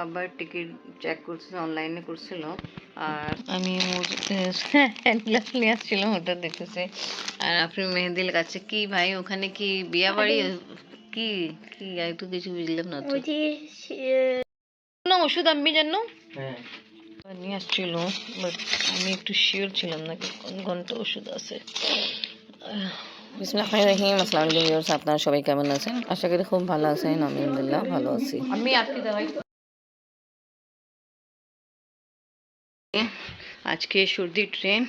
আবার ticket check করছিল, অনলাইনে করছিল। আর আমি গ্লাস নিয়ে আসছিলাম, ওটা দেখতেছে। আর আপনি মেহেদির কাছে কি ভাই, ওখানে কি বিয়া বাড়ি কি কি একটু কিছু বুঝলাম না তো। ওষুধ আমি জানো নিয়ে আসছিল, বাট আমি একটু শিওর ছিলাম না কোন কোনটা ওষুধ আছে। বিসমিল্লাহির রহমানির রহিম। আসসালামু আলাইকুম ভিউয়ার্স, আপনারা সবাই কেমন আছেন? আশা করি খুব ভালো আছেন। আলহামদুলিল্লাহ ভালো আছি। আমি আপনি দাওয়াই আজকে সর্দি ট্রেন,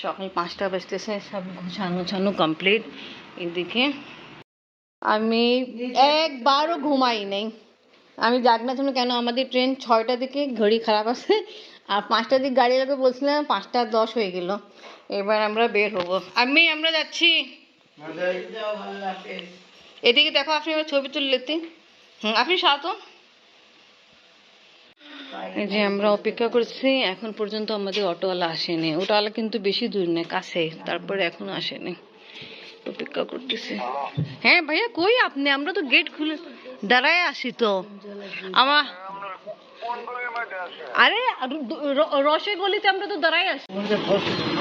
সকাল 5টা বাজতেছে, সব গোছানো কমপ্লিট। এদিকে আমি একবারও ঘুমাই নেই। আমি জাগ না শুনে কেন, আমাদের ট্রেন 6টার দিকে, ঘড়ি খারাপ আছে, আর 5টার দিকে গাড়ি লাগে বলছিলাম, 5:10 হয়ে গেল। এবার আমরা বের হবো। আমরা যাচ্ছি। এদিকে দেখো, আপনি আমার ছবি তুললেতে। আপনি সাথে এই যে আমরা অপেক্ষা করছি, এখন পর্যন্ত আমাদের অটোওয়ালা আসেনি। অটোওয়ালা কিন্তু বেশি দূর নেই, কাছে, তারপরে এখনো আসেনি। অপেক্ষা করতেছি। হ্যাঁ ভাইয়া, কই আপনি? আমরা তো গেট খুলে দাঁড়ায় আসি তো। আমার আরে রসে গলিতে আমরা তো দাঁড়ায় আসি।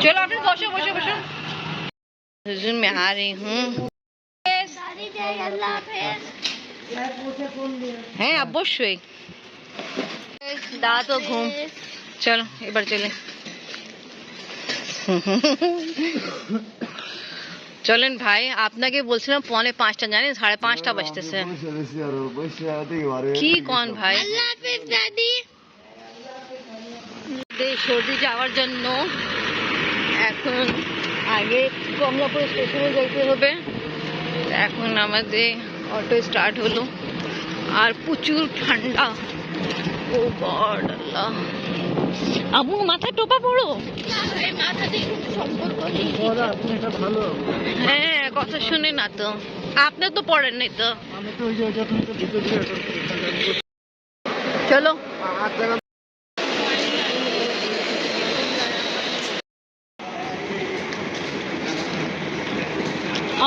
চলো আপনি বসে বসে বসে मैं आ रही हूँ। হ্যাঁ অবশ্যই, দাঁত ও ঘুম। চলো এবার চলে চলেন ভাই, আপনাকে বলছিলাম 4:45, জানেন 5:30 বাজতেছে। কি কোন ভাই, সর্দি যাওয়ার জন্য এখন আগে কমলাপুর স্টেশনে যাইতে হবে। এখন আমাদের অটো স্টার্ট হলো, আর প্রচুর ঠান্ডা। ও গড আল্লাহ, আবু মাথায় টোপা পড়ো। হ্যাঁ কথা শুনে না তো, আপনার তো পড়েন নাই তো। চলো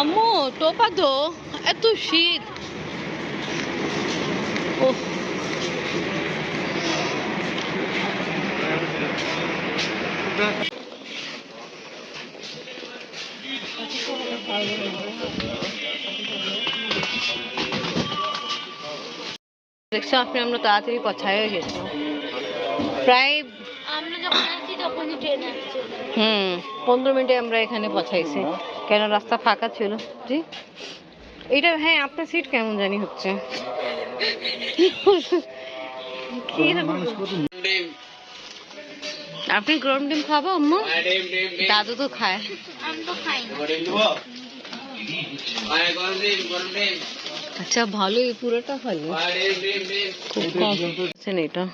আম্মু টোপা দো, এত শীত। ও দেখছো আপনি, আমরা তাড়াতাড়ি পৌঁছায় গেছি প্রায়। 15 মিনিটে আমরা এখানে পৌঁছাইছি, কেন রাস্তা ফাঁকা ছিল। জি এটা, হ্যাঁ আপনার সিট কেমন জানি হচ্ছে। আপনি গরম ডিম খাবো আম্মু? দাদু তো খায়। আচ্ছা ভালো, এই পুরোটা ভালো, খুব কম এটা।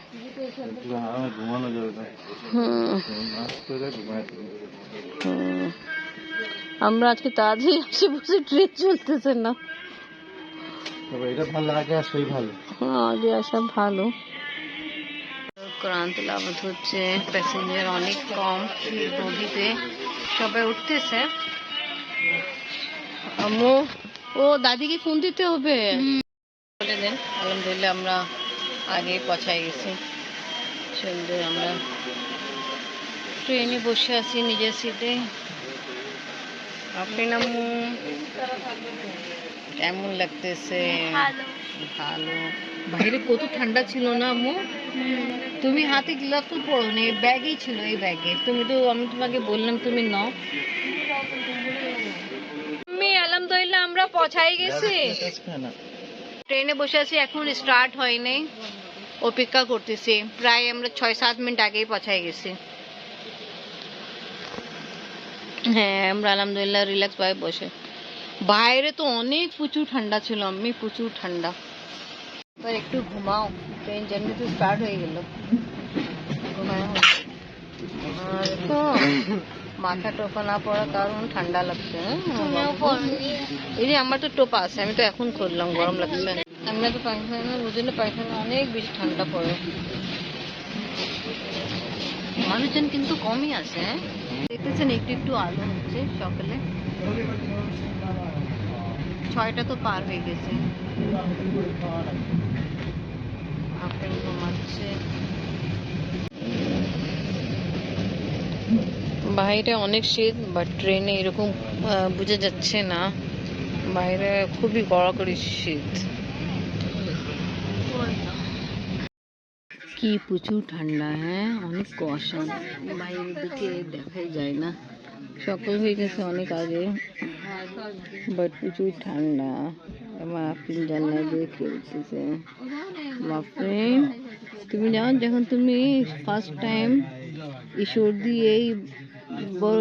আমরা আজকে তাড়াতাড়ি আসে বসে, ট্রেন চলতেছে না। এটা ভালো, আগে আসলে ভালো। হ্যাঁ আগে আসা ভালো। কোরআন তেলাওয়াত হচ্ছে, প্যাসেঞ্জার অনেক কম বগিতে, সবাই উঠতেছে। আম্মু ও দাদিকে ফোন দিতে হবে, বলে দেন। আলহামদুলিল্লাহ আমরা আগে পৌঁছায় গেছি। সুন্দর, আমরা ট্রেনে বসে আছি নিজের সিটে। আপনি আম্মু কেমন লাগতেছে? ভালো। বাইরে কত ঠান্ডা ছিল না আম্মু? তুমি হাতে গ্লাভ তো পরো নি, ব্যাগেই ছিল, এই ব্যাগে। তুমি তো, আমি তোমাকে বললাম তুমি নাও। আমি আলহামদুলিল্লাহ আমরা পৌঁছাই গেছি, ট্রেনে বসে আছি, এখন স্টার্ট হয়নি, অপেক্ষা করতেছি। প্রায় আমরা 6-7 মিনিট আগেই পৌঁছাই গেছি। হ্যাঁ আমরা আলহামদুলিল্লাহ রিল্যাক্স ভাবে বসে। বাইরে তো অনেক প্রচুর ঠান্ডা ছিল, আমি প্রচুর ঠান্ডা। এবার একটু ঘুমাও, ট্রেন জার্নি তো স্টার্ট হয়ে গেল। আর তো মাথা টোপা না পড়ার কারণ ঠান্ডা লাগছে। এই যে আমার তো টোপা আছে, আমি তো এখন করলাম, গরম লাগছে। আমরা তো পায়খানা, বুঝলে পায়খানা অনেক বেশি ঠান্ডা পড়ে। মানুষজন কিন্তু কমই আছে, দেখতেছেন একটু একটু আলো হচ্ছে সকালে। 6টা তো পার হয়ে গেছে। যাচ্ছে। বাইরে অনেক শীত, বাট ট্রেনে এরকম বোঝা যাচ্ছে না। বাইরে খুবই কড়াকড়ি শীত, কি প্রচুর ঠান্ডা। হ্যাঁ, অনেক কুয়াশা, বাইরের দিকে দেখাই যায় না। সকাল হয়ে গেছে অনেক আগে, বাট প্রচুর ঠান্ডা। আমার আফরিন জানলা দিয়ে খেলতেছে। বাপরে, তুমি জানো যখন তুমি ফার্স্ট টাইম এই সর্দি, এই বড়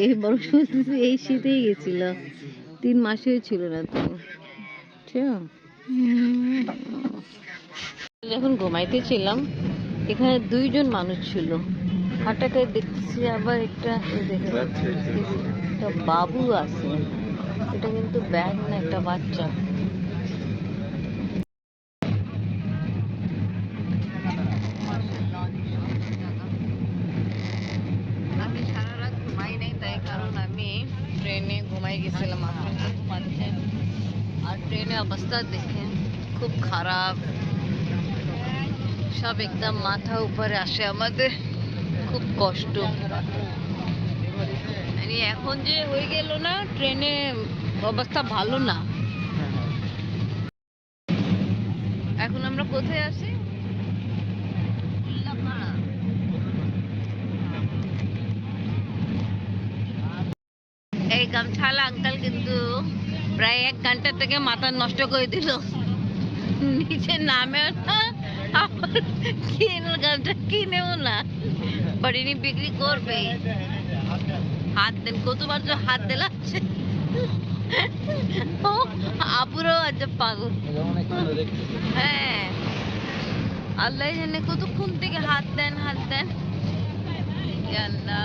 এই বড় সর্দি এই শীতেই গেছিল, 3 মাসেও ছিল না তুমি, ঠিক? যখন ঘুমাইতেছিলাম এখানে 2 জন মানুষ ছিল, হঠাৎ করে দেখছি আবার একটা বাবু আছে। এটা কিন্তু ব্যাগ না, একটা বাচ্চা। আমি সারা রাত ঘুমাই নাই, তাই কারণ আমি ট্রেনে ঘুমাই গেছিলাম। আপনারা ঘুমাচ্ছেন, আর ট্রেনের অবস্থা দেখেন খুব খারাপ। সব একদম মাথা উপরে আসে আমাদের, খুব কষ্ট। মানে এখন যে হয়ে গেল না, ট্রেনে অবস্থা ভালো না। এখন আমরা কোথায় আছি? এই গামছালা আঙ্কেল কিন্তু প্রায় 1 ঘন্টা থেকে মাথা নষ্ট করে দিল, নিচে নামে না, আবার কিনেও না, বাট ইনি বিক্রি করবে। হাত দেন, কতবার তো হাত দিলাচ্ছে। ও আপুরও আজব পাগল। হ্যাঁ, আল্লাহ জানে কতক্ষণ থেকে হাত দেন হাত দেন। আল্লাহ,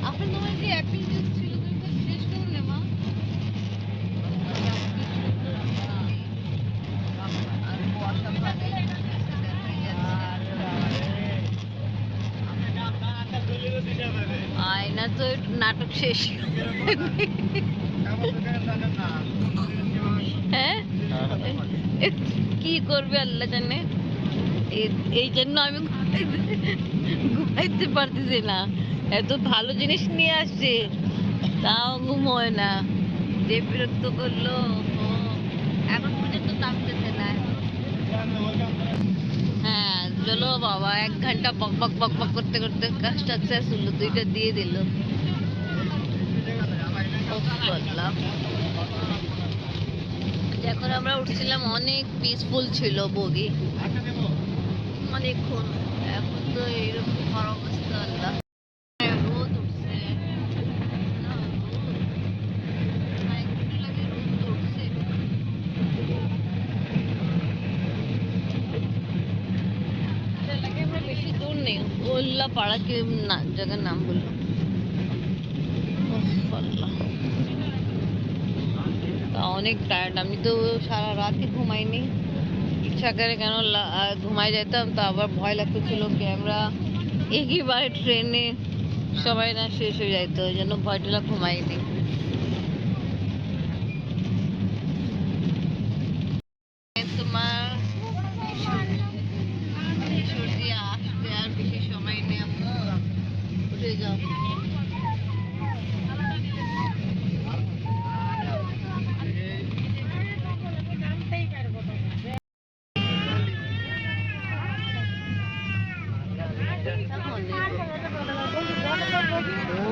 আপনার তোমার যে অ্যাপেল জুস ছিল তুমি তো শেষ করলে মা। আয়না তো নাটক শেষ। হ্যাঁ, কি করবে আল্লাহ জানে। এই জন্য আমি ঘুমাইতে পারতেছি না। এত ভালো জিনিস নিয়ে আসছে, তাও ঘুমোয় না। যে বিরক্ত করলো, এখন পর্যন্ত নামতেছে না। হ্যাঁ চলো বাবা, 1 ঘন্টা বক বক বক বক করতে করতে কাজ সাকসেস হলো, 2টা দিয়ে দিল। যখন আমরা উঠছিলাম অনেক পিসফুল ছিল বগি, অনেকক্ষণ। এখন তো এইরকম খারাপ অবস্থা। আল্লাহ, রোদ উঠছে না, রোদ উঠছে। আমরা বেশি দূর নেই, ওল্লা পাড়া কি জায়গার নাম বললো। অনেক টায়ার্ড, আমি তো সারা রাতই ঘুমাইনি। ইচ্ছা করে কেন ঘুমাই যেতাম, তো আবার ভয় লাগতেছিল ক্যামেরা একইবারে ট্রেনে সবাই না শেষ হয়ে যাইতো, ওই জন্য ভয়টা ঘুমাইনি। তোমার সর্দি আসতে আর বেশি সময় নেই, উঠে যাও।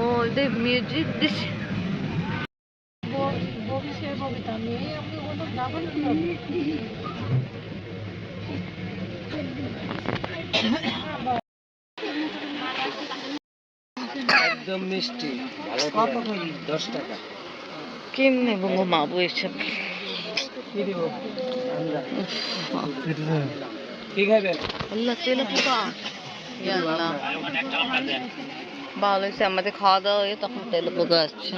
Oh, the music. This. একদম মিষ্টি, ভালো 10 টাকা। কেমনে ঘুমাবো এসব? কি খাবেন? আল্লাহ, তেলে পোকা। আল্লাহ, ভালো হয়েছে আমাদের খাওয়া দাওয়া হয়ে তখন তেলে পোকা আসছে।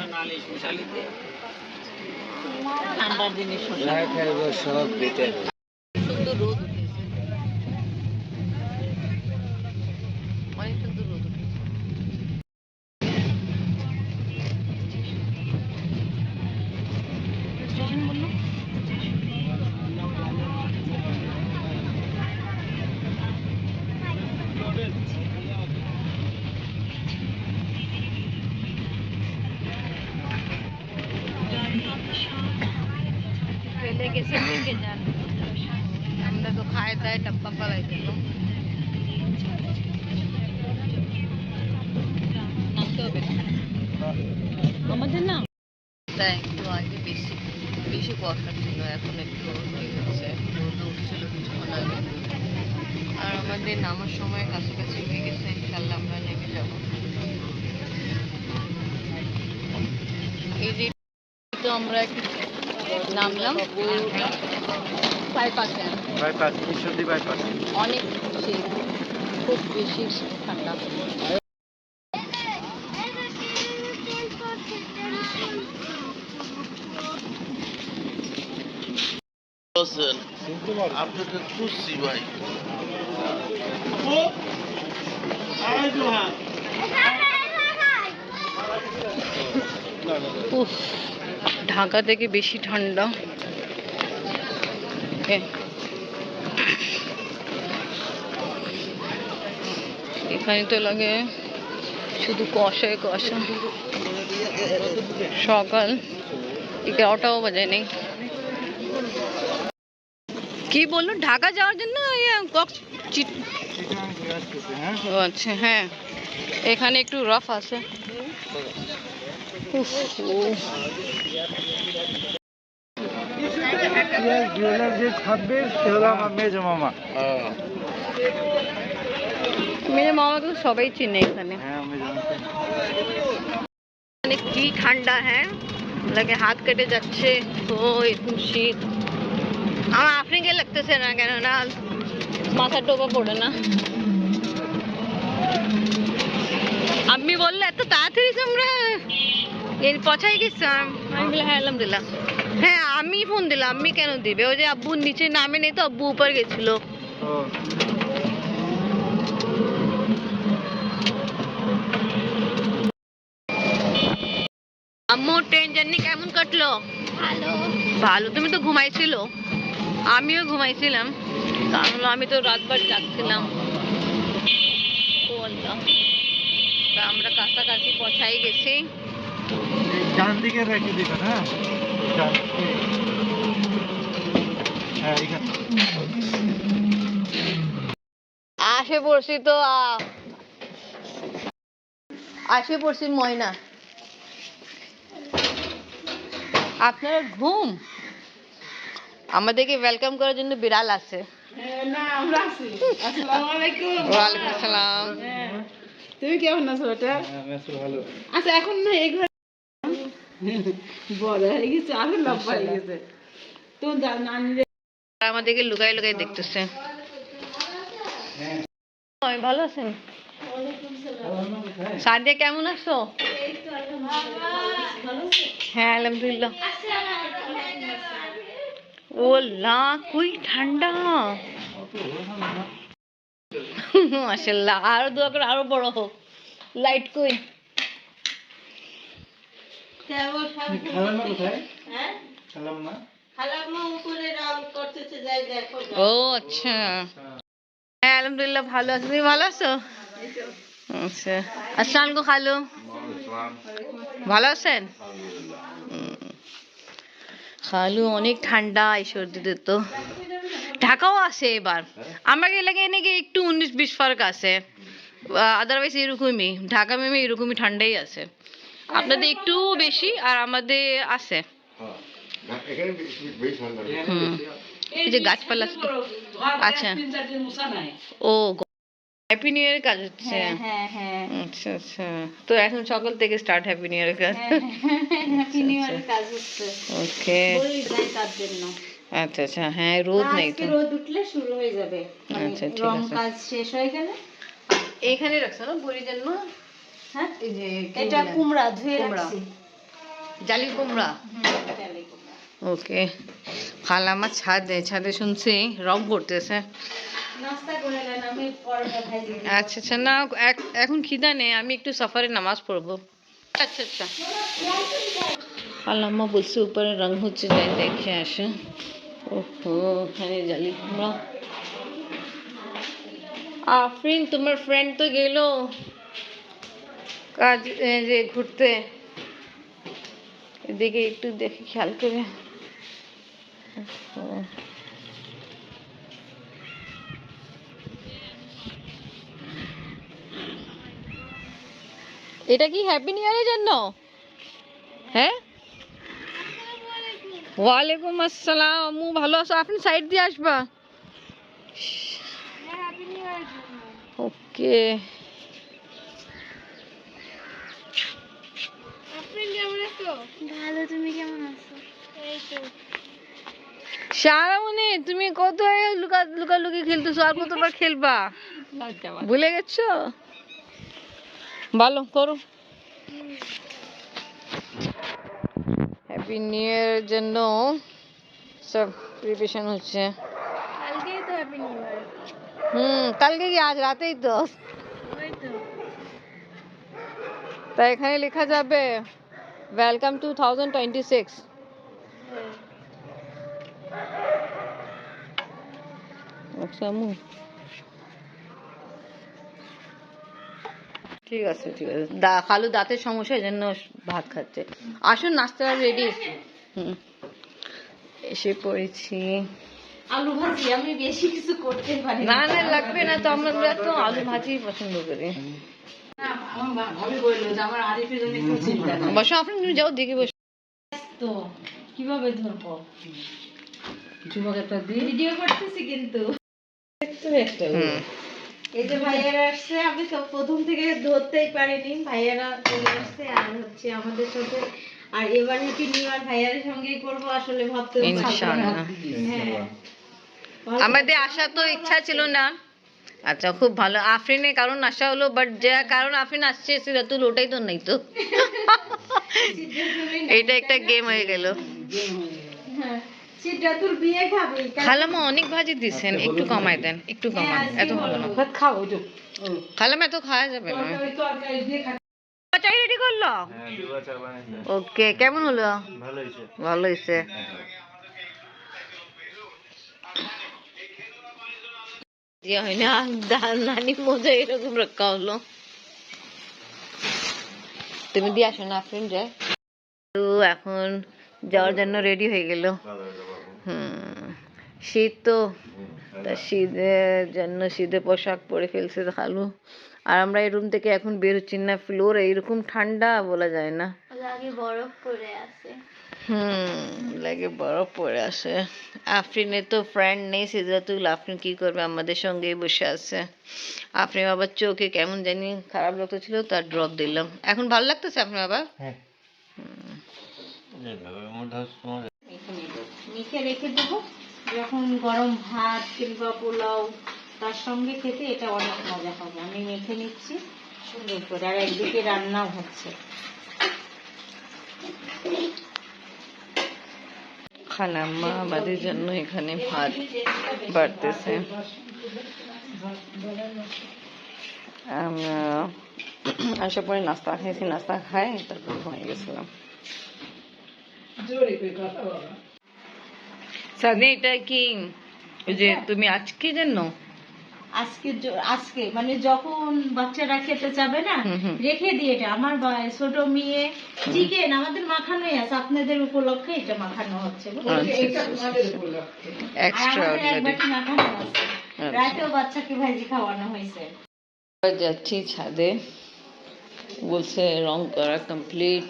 ঠান্ডার জিনিস সব পেটে সুন্দর রোদ উঠেছে, অনেক সুন্দর রোদ উঠেছে। ফেলে গেছে কে জানে, আমরা তো খায় দায় ডাব্বা পালাই দিলাম। নামতে হবে আমাদের নাম। তাই একটু আগে বেশি বেশি কুয়াশা ছিল, এখন একটু ঠিক আছে, রোদ উঠছিল কিছুক্ষণ আগে। আর আমাদের নামার সময় কাছাকাছি হয়ে গেছে, ইনশাল্লাহ আমরা নেমে যাব। এই যে তো আমরা নামলাম বাইপাসে, অনেক শীত, খুব বেশি ঠান্ডা। আপনাকে খুঁজছি ভাই। উফ, ঢাকা থেকে বেশি ঠান্ডা। এখানে তো লাগে শুধু কুয়াশায় কুয়াশা। সকাল 11টাও বাজে নেই। কি বললো ঢাকা যাওয়ার জন্য? ও আচ্ছা, হ্যাঁ এখানে একটু রাফ আছে। মেরে মামা তো সবাই চিনে এখানে। মানে কি ঠান্ডা, হ্যাঁ লাগে হাত কেটে যাচ্ছে। ও এরকম শীত আমার আফ্রিকায় লাগতেছে না, কেননা মাথার টোপা পড়ে না। আমি বললে এত তাড়াতাড়ি তোমরা এর পছাই গেছিলাম। আমি বলে হ্যাঁ আলহামদুলিল্লাহ। হ্যাঁ আমি ফোন দিলাম, আমি কেন দিবে? ওই যে আব্বু নিচে নামে নেই তো, আব্বু উপর গেছিল। আম্মু ট্রেন জার্নি কেমন কাটলো? ভালো। ভালো? তুমি তো ঘুমাইছিল, আমিও ঘুমাইছিলাম, কারণ আমি তো রাতভর জাগছিলাম। আমরা কাছাকাছি পৌঁছাই গেছি। ডান দিকে রেখে দিবেন। হ্যাঁ আসে পড়ছি তো আসে পড়ছি ময়না। আপনারা ঘুম, আমাদেরকে ওয়েলকাম করার জন্য বিড়াল আছে। ওয়ালাইকুম আসসালাম। তুমি কেমন আছো? ওটা আচ্ছা এখন না এগুলো বড় হয়ে গেছে, আরো লম্বা হয়ে গেছে। তো নানি আমাদেরকে লুকাই লুকাই দেখতেছে। ভালো আছেন? সাদিয়া কেমন আছো? হ্যাঁ আলহামদুলিল্লাহ। ও লা কুই ঠান্ডা, মাশাআল্লাহ। আরো দোয়া করে আরো বড় হোক। লাইট কই? ও আচ্ছা, হ্যাঁ আলহামদুলিল্লাহ ভালো আছি। তুমি ভালো আছো? আচ্ছা, আসসালামু আলাইকুম খালু, ভালো আছেন? খালু অনেক ঠান্ডা এই সর্দিতে তো। ঢাকাও আছে এবার, আমাকে লাগে নাকি একটু 19-20 ফারাক আছে, আদারওয়াইজ এরকমই ঢাকা মেমে এরকমই ঠান্ডাই আছে। আপনাদের একটু বেশি আর আমাদের আছে। এই যে গাছপালা। আচ্ছা, ও হ্যাপি নিউ ইয়ার কাজ হচ্ছে। আচ্ছা আচ্ছা, তো এখন সকাল থেকে স্টার্ট হ্যাপি নিউ ইয়ার কাজ। হ্যাপি নিউ ইয়ার কাজ হচ্ছে। ওকে, বলি যাই তার জন্য। আচ্ছা আচ্ছা, হ্যাঁ রোদ নেই তো। রোদ উঠলে শুরু হয়ে যাবে, আচ্ছা ঠিক রং আছে। কাজ শেষ হয়ে গেলে এইখানে রাখছো না বড়ির জন্য? হ্যাঁ এই যে এটা কুমড়া ধুয়ে রাখছি, জালি কুমড়া। ওকে, খালামা ছাদে শুনছি রং করতেছে। নাস্তা করে নেন, আমি পরোটা ভাজি। আচ্ছা আচ্ছা, না এখন খিদা নেই, আমি একটু সফারে নামাজ পড়বো। আচ্ছা আচ্ছা, খালাম্মা বলছে উপরে রং হচ্ছে, যাই দেখে আসে। ওহো, এখানে জালি কুমড়া। আফরিন তোমার ফ্রেন্ড তো গেল কাজ যে ঘুরতে, এদিকে একটু দেখি খেয়াল করে। এটা কি হ্যাপি নিউ ইয়ারের জন্য? হ্যাঁ, ওয়ালাইকুম আসসালাম। আম্মু ভালো আছো? আপনি সাইড দিয়ে আসবা। ওকে। ভালো, তুমি কেমন আছো? এই তো শারামনি তুমি কত লুকালুকি খেলতেছো, আর কতবার খেলবা? ভুলে গেছো? ভালো করো। হ্যাপি নিউ ইয়ারের জন্য সব প্রিপারেশন হচ্ছে। কালকেই তো হ্যাপি নিউ ইয়ার। কালকে কি? আজ রাতেই তো। ওই তো তাই এখানে লেখা যাবে ওয়েলকাম 2026। আচ্ছা আম্মু, ঠিক আছে ঠিক আছে। খালু দাঁতের সমস্যা, এই জন্য ভাত খাচ্ছে। আসুন, নাস্তা রেডি। এসে পড়েছি। আলু ভাজি আমি বেশি কিছু করতে পারি না না, লাগবে না তো, আমরা তো আলু ভাজি পছন্দ করি। আমার ভাবি বললো যে আমার আরিফের জন্য একটু চিন্তা নাই। বসো আপনি, তুমি যাও দেখে বসো। তো কিভাবে ধরবো? যুবক একটা দিই। ভিডিও করতেছি কিন্তু এই যে ভাইয়ারা আসছে, আমি তো প্রথম থেকে ধরতেই পারিনি, ভাইয়ারা চলে আসছে আর হচ্ছে আমাদের সাথে। আর এবার হ্যাপি নিউ ইয়ার ভাইয়ারের সঙ্গেই করবো, আসলে ভাবতে ইনশাআল্লাহ। হ্যাঁ আমাদের আসা তো ইচ্ছা ছিল না। আচ্ছা, খুব ভালো। আফরিনের কারণ আসা হলো, বাট যে কারণ আফরিন আসছে সিরাতুল ওটাই তো নাই তো। এটা একটা গেম হয়ে গেল। হ্যাঁ সিদ্ধাতুর বিয়ে খাবে। খালামা অনেক ভাজি দিচ্ছেন, একটু কমাই দেন, একটু কমান, এত খাবো না। খাও তো খালামা এত খাওয়া যাবে না। চাই রেডি করলো? ওকে, কেমন হলো? ভালো হয়েছে। যে হয় না, নানি মজা এরকম রাখা হলো। তুমি দিয়ে আসো না ফ্রেন্ড যায় তো, এখন যাওয়ার জন্য রেডি হয়ে গেল। শীত তো, তা শীতের জন্য শীতে পোশাক পরে ফেলছে খালু। আর আমরা এই রুম থেকে এখন বের হচ্ছি না, ফ্লোর এইরকম ঠান্ডা বলা যায় না। লাগে বরফ পড়ে আছে। লাগে বরফ পড়ে আসে। আফরিনের তো ফ্রেন্ড নেই সিদ্ধাতুল, আফরিন কি করবে, আমাদের সঙ্গেই বসে আছে। আফরিন বাবার চোখে কেমন জানি খারাপ লাগতেছিল, তার ড্রপ দিলাম। এখন ভালো লাগতেছে আপনার বাবা? মেখে রেখে দেবো, যখন গরম ভাত কিংবা পোলাও তার সঙ্গে খেতে এটা অনেক মজা হবে। আমি মেখে নিচ্ছি সুন্দর করে, আর একদিকে রান্নাও হচ্ছে। খালাম্মা আমাদের জন্য এখানে ভাত বাড়তেছে। আমরা আসার পরে নাস্তা খেয়েছি, নাস্তা খাই তারপর ঘুমিয়ে গেছিলাম। সাদে, এটা কি ওই যে তুমি আজকে জন্য আজকে মানে যখন বাচ্চারা খেতে যাবে না, রেখে দিয়ে এটা আমার ছোট মেয়ে চিকেন আমাদের মাখানোই আছে, আপনাদের উপলক্ষে এটা মাখানো হচ্ছে। এক্সট্রা মাখানো আছে, রাতেও বাচ্চাকে ভাজি খাওয়ানো হয়েছে। যাচ্ছি ছাদে, বলছে রং করা কমপ্লিট।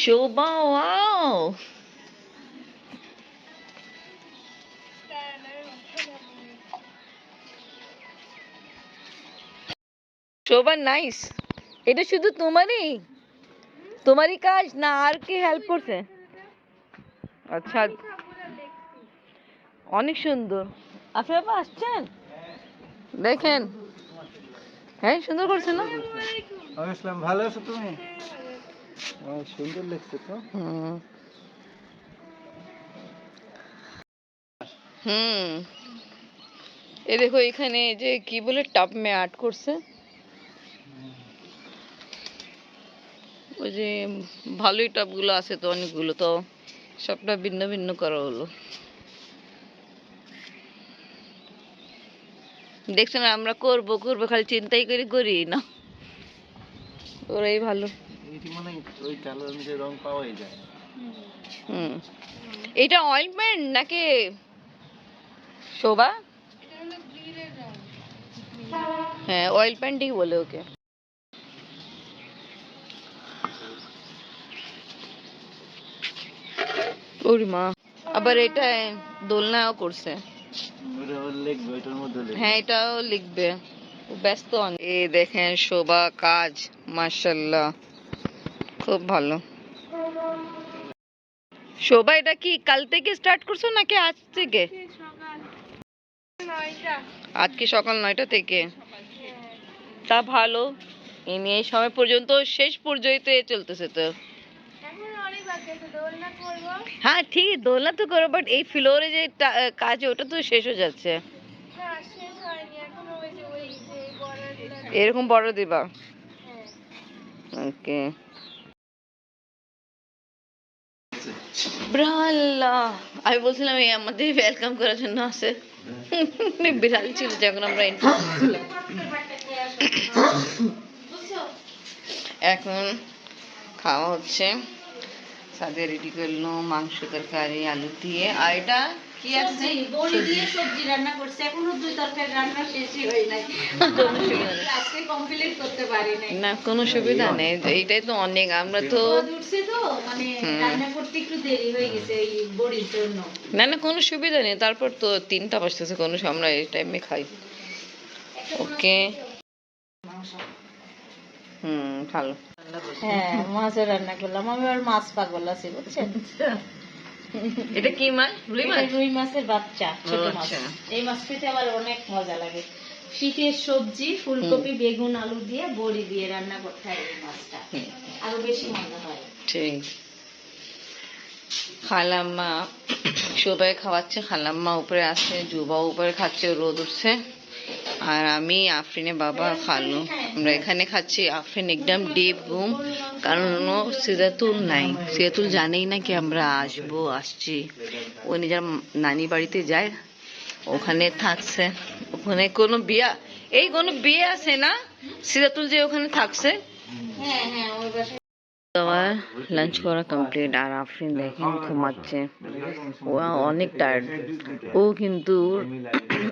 শোভা, ওয়াও, শোভা নাইস। এটা শুধু তোমারই কাজ না আর কি হেল্প করছে? আচ্ছা, অনেক সুন্দর। আপনার বাবা আসছেন, দেখেন। হ্যাঁ, সুন্দর করছে না? ইসলাম, ভালো আছো তুমি? সুন্দর লাগছে তো। এ দেখো এখানে যে কি বলে টপ মে আর্ট করছে, ওই যে ভালোই টপগুলো আছে তো অনেকগুলো, তো সবটা ভিন্ন ভিন্ন করা হলো। দেখছো না, আমরা করবো করবো খালি চিন্তাই করি না, ওরাই ভালো। এইটি মানে ওই কালার অনুযায়ী রং পাওয়াই যায়। হুম, এটা অয়েলমেন্ট নাকি শোভা? হ্যাঁ, অয়েল পেন্টই বলে ওকে। ওর মা আবার এটা দোলনাও করছে। ওটা আবার লিখবে, ওইটার মধ্যে লিখবে। হ্যাঁ, এটাও লিখবে, ও ব্যস্ত অনেক। এই দেখেন শোভা কাজ, মাশাআল্লাহ খুব ভালো। শোভা এটা কি কাল থেকে স্টার্ট করছো নাকি আজ থেকে? আজকে সকাল 9টা থেকে। তা ভালো, এই সময় পর্যন্ত শেষ পর্যন্ত চলতেছে তো। হ্যাঁ ঠিক, দোলনা তো করো, বাট এই ফ্লোরে যে কাজ ওটা তো শেষ হয়ে যাচ্ছে। এরকম বড় দিবা? ওকে। বিড়াল্লাহ, আমি বলছিলাম এই আমাদের ওয়েলকাম করার জন্য আছে। বিড়াল ছিল যখন আমরা এন্ট্রি করছিলাম। এখন খাওয়া হচ্ছে, সাথে রেডি করলো মাংস তরকারি আলু দিয়ে, আর এটা কি আছে বড়ি দিয়ে সবজি রান্না করছে, এখনো 2 তরকারি রান্না শেষই হয় নাই, আজকে কমপ্লিট করতে পারি নাই। না কোনো সুবিধা নেই, এইটাই তো অনেক। আমরা তো রোদ উঠছে তো মানে রান্না করতে একটু দেরি হয়ে গেছে এই বড়ির জন্য। না না কোনো সুবিধা নেই, তারপর তো 3টা বাজতেছে, কোনো আমরা এই টাইমে খাই। ওকে। ভালো। হ্যাঁ, মাছও রান্না করলাম, আমি আর মাছ পাগল আছি বুঝছেন। এটা কি মাছ? এটা রুই মাছের বাচ্চা, ছোট মাছ। আচ্ছা। এই মাছ খেতে আবার অনেক মজা লাগে। শীতের সবজি ফুলকপি বেগুন আলু দিয়ে বড়ি দিয়ে রান্না করতে হয় এই মাছটা, আরো বেশি মজা হয়। ঠিক। খালাম্মা সবাই খাওয়াচ্ছে, খালাম্মা উপরে আছে, জুবা উপরে খাচ্ছে, রোদ উঠছে, আর আমি আফরিনে বাবা খালু আমরা এখানে খাচ্ছি। আফরিন একদম ডিপ ঘুম, কারণ ও সিরাতুল নাই, সিরাতুল জানেই না কি আমরা আসছি। ও নিজের নানি বাড়িতে যায়, ওখানে থাকছে, ওখানে কোনো বিয়ে আছে না, সিরাতুল যে ওখানে থাকছে। হ্যাঁ হ্যাঁ, ওই বাসায় আমার লাঞ্চ করা কমপ্লিট, আর আফরিন দেখেন ঘুমাচ্ছে, ও অনেক টায়ার্ড। ও কিন্তু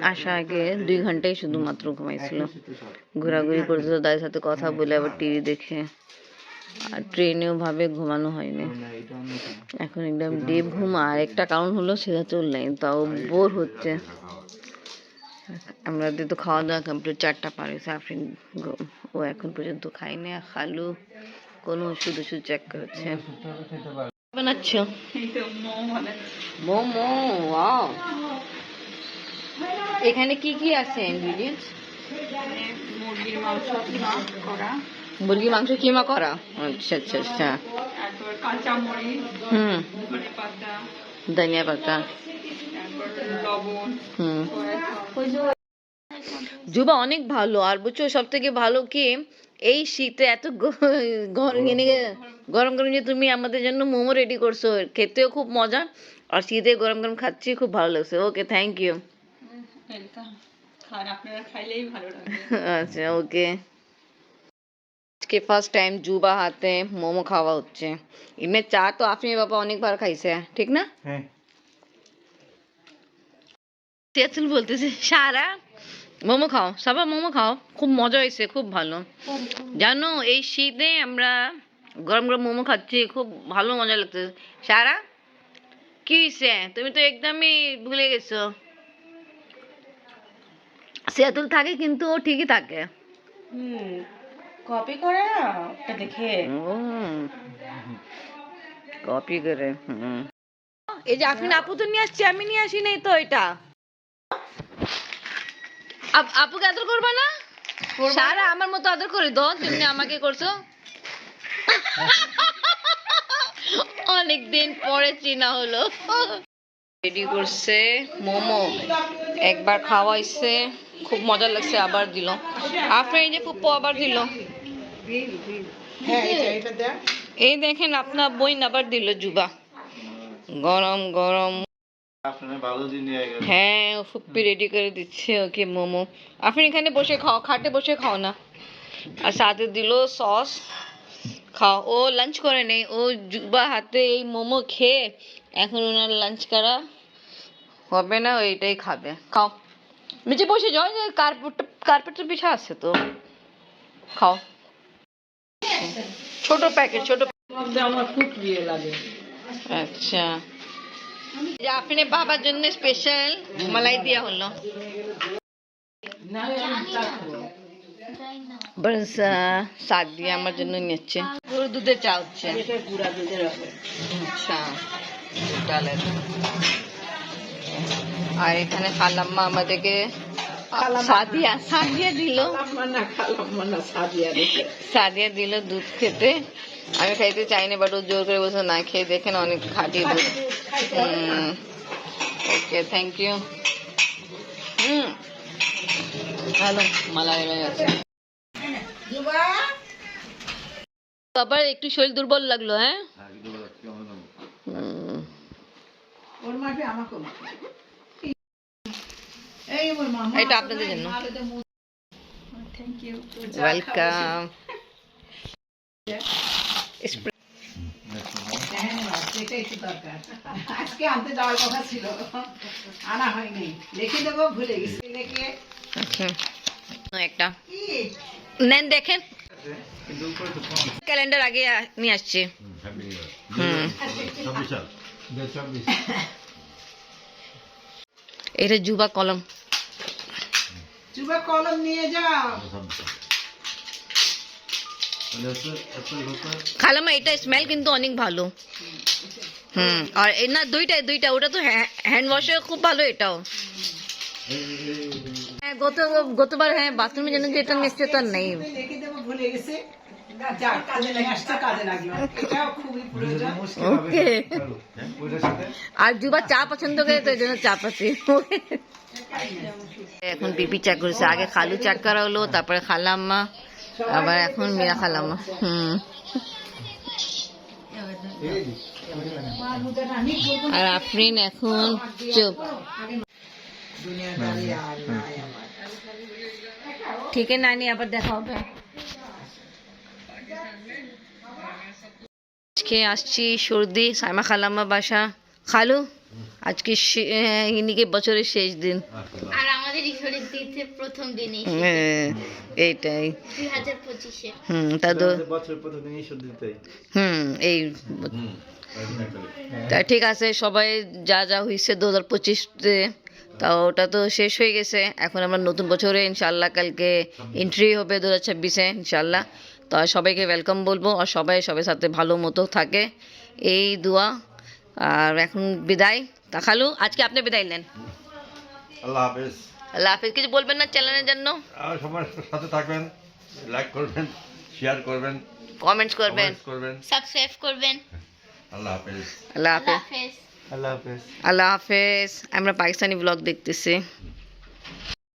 আসার আগে 2 ঘন্টাই শুধুমাত্র ঘুমাইছিল, ঘোরাঘুরি করছিল, তাদের সাথে কথা বলে আবার টিভি দেখে, আর ট্রেনেও ভাবে ঘুমানো হয়নি। এখন একদম ডিপ ঘুম। আর একটা কারণ হলো সেটা চল নাই, তাও বোর হচ্ছে। আমরা তো খাওয়া দাওয়া কমপ্লিট, 4টা পার হয়েছে, আফরিন ও এখন পর্যন্ত খায়নি, আর খালু কোনো শুধু চেক করছে। বানাচ্ছ মোমো? ওয়াও, এখানে কি কি আছে ইনগ্রেডিয়েন্টস? মুরগির মাংস কিমা করা, মুরগি মাংস কিমা করা, আচ্ছা আচ্ছা আচ্ছা। তারপর কাঁচামরিচ, ধনে পাতা, ধনিয়া পাতা, তারপর লবণ, জুবা অনেক ভালো। আর বুঝছো সব থেকে ভালো কি, এই শীতে এত গরম গরম যে তুমি আমাদের জন্য মোমো রেডি করছো, খেতেও খুব মজা, আর শীতে গরম গরম খাচ্ছি, খুব ভালো লাগছে। ওকে, থ্যাংক ইউ। আর আপনারা খাইলেই ভালো লাগবে। আচ্ছা ওকে। আজকে ফার্স্ট টাইম জুবা হাতে মোমো খাওয়া হচ্ছে। এমনি চা তো আপনি বাবা অনেকবার খাইছে, ঠিক না? হ্যাঁ। তেঁতুল বলতেছে সারা মোমো খাও, সাবা মোমো খাও, খুব মজা হয়েছে, খুব ভালো। জানো এই শীতে আমরা গরম গরম মোমো খাচ্ছি, খুব ভালো মজা লাগতেছে। সারা কি হয়েছে, তুমি তো একদমই ভুলে গেছো। তেঁতুল থাকে কিন্তু ও ঠিকই থাকে। কপি করে না ওটা দেখে। কপি করে। এই যে আপনি আপু তো নিয়ে আসছি, আমি নিয়ে আসি নাই তো। এটা আপুকে আদর করবে না? সারা আমার মতো আদর করে দাও, তুমি আমাকে করছো। অনেকদিন পরে চিনা হলো। রেডি করছে মোমো, একবার খাওয়াইছে, খুব মজা লাগছে, আবার দিল। আপনার এই যে ফুপ্পো আবার দিল। হ্যাঁ, এটা দেখ। এই দেখেন আপনার বই আবার দিল জুবা, গরম গরম। আপনার ভালো দিন নিয়ে গেল। হ্যাঁ, ও ফুপ্পি রেডি করে দিচ্ছে ওকে মোমো। আপনি এখানে বসে খাও, খাটে বসে খাও না। আর সাথে দিল সস, খাও। ও লাঞ্চ করে নেই, ও জুবা হাতে এই মোমো খেয়ে এখন ওনার লাঞ্চ করা হবে না, ওইটাই খাবে। খাও, নিচে বসে যাও, যে কার্পেটের পিছা আছে তো, খাও। ছোট প্যাকেট, ছোট। আমার খুব প্রিয় লাগে। আচ্ছা, যে আপনি বাবার জন্য স্পেশাল মালাই দেওয়া হলো। বাস সাত দিয়ে আমার জন্য নিচ্ছে। পুরো দুধের চা হচ্ছে। গুঁড়া দুধের হবে। আচ্ছা, ডালের। আর এখানে খালাম্মা আমাদেরকে সাদিয়া দিল, সাদিয়া দিল দুধ খেতে। আমি খাইতে চাইনি, বাট ও জোর করে বলছে না, খেয়ে দেখেন অনেক খাঁটি দুধ। ওকে, থ্যাংক ইউ। ভালো মালাই আছে। আবার একটু শরীর দুর্বল লাগলো। হ্যাঁ, এটা আপনাদের জন্য। ওয়েলকাম। আজকে আনতে যাওয়ার কথা ছিল, আনা হয়নি। লিখে দেবো, ভুলে গেছি লিখে। আচ্ছা, একটা নেন, দেখেন ক্যালেন্ডার আগে নিয়ে আসছি। এটা জুবা কলম। জুবা কলম নিয়ে যাও। খালামা, এটা স্মেল কিন্তু অনেক ভালো। আর না, দুইটা ওটা তো হ্যান্ড ওয়াশে খুব ভালো। এটাও হ্যাঁ, গতবার হ্যাঁ বাথরুমে যেন যেটা নিচ্ছে তার নেই। লিখে দেবো, ভুলে গেছে। যাক, কাজে লেগে আসছে, কাজে লাগলো। এটাও খুবই প্রয়োজন। ওকে। আর জুবা চা পছন্দ করে, তো এই জন্য চা পাচ্ছি। এখন পিপি চা করেছে। আগে খালু চা করা হলো, তারপরে খালাম্মা, আবার এখন মিয়া খালাম্মা। আর আফরিন এখন চুপ। ঠিক আছে নানি, আবার দেখা হবে। আজকে আসছি সর্দি সাইমা খালাম্মা বাসা। খালু, আজকে ইনিকে বছরের শেষ দিন। আর আমাদের ঈশ্বরের তীর্থে প্রথম দিনই এইটাই 2025-এ। তা তো বছর প্রতিদিন ঈশ্বর দিতে। এই তা ঠিক আছে, সবাই যা যা হয়েছে 2025-তে, তা ওটা তো শেষ হয়ে গেছে। এখন আমরা নতুন বছরে ইনশাল্লাহ কালকে এন্ট্রি হবে 2026-এ ইনশাল্লাহ। তো সবাইকে ওয়েলকাম বলবো, আর সবাই সবার সাথে ভালো মতো থাকে, এই দোয়া। আর এখন বিদায়। তা খালু, আজকে আপনি বিদায় নেন। আল্লাহ হাফেজ। আল্লাহ হাফিজ। কিছু বলবেন না চ্যানেলের জন্য? সবার সাথে থাকবেন, লাইক করবেন, শেয়ার করবেন, কমেন্টস করবেন, সাবস্ক্রাইব করবেন। আল্লাহ হাফেজ। আল্লাহ আল্লাহ হাফেজ। হাফেজ। আল্লাহ হাফেজ। আল্লাহ হাফেজ। আমরা পাকিস্তানি ব্লগ দেখতেছি।